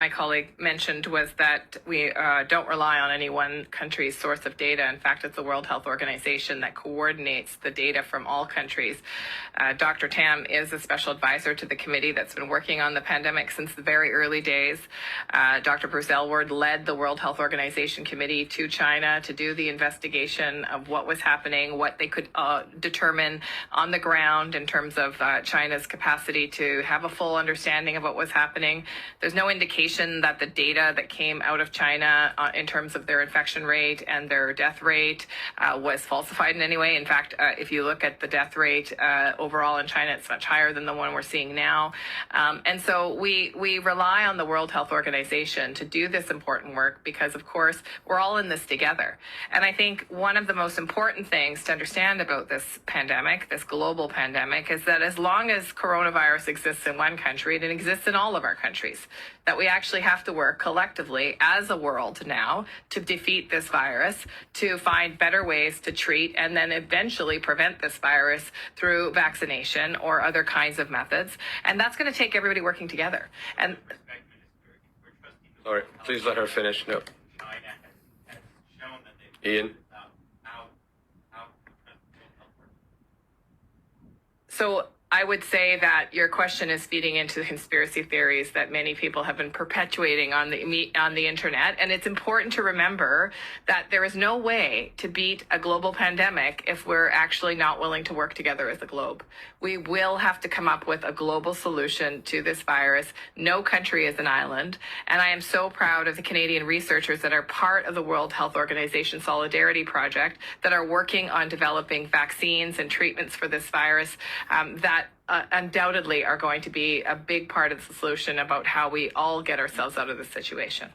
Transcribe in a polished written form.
my colleague mentioned was that we don't rely on any one country's source of data. In fact, it's the World Health Organization that coordinates the data from all countries. Dr. Tam is a special advisor to the committee that's been working on the pandemic since the very early days. Dr. Bruce Elward led the World Health Organization committee to China to do the investigation of what was happening, what they could determine on the ground in terms of China's capacity to have a full understanding of what was happening. There's no indication that the data that came out of China in terms of their infection rate and their death rate was falsified in any way. In fact, if you look at the death rate overall in China, it's much higher than the one we're seeing now. And so we rely on the World Health Organization to do this important work because, of course, we're all in this together. And I think one of the most important things to understand about this pandemic, this global pandemic, is that as long as coronavirus exists in one country, it exists in all of our countries, that we actually have to work collectively as a world now to defeat this virus, to find better ways to treat and then eventually prevent this virus through vaccination or other kinds of methods. And that's going to take everybody working together. And sorry, please let her finish. No. Ian. So I would say that your question is feeding into the conspiracy theories that many people have been perpetuating on the internet. And it's important to remember that there is no way to beat a global pandemic if we're actually not willing to work together as a globe. We will have to come up with a global solution to this virus. No country is an island. And I am so proud of the Canadian researchers that are part of the World Health Organization Solidarity Project that are working on developing vaccines and treatments for this virus that undoubtedly are going to be a big part of the solution about how we all get ourselves out of this situation.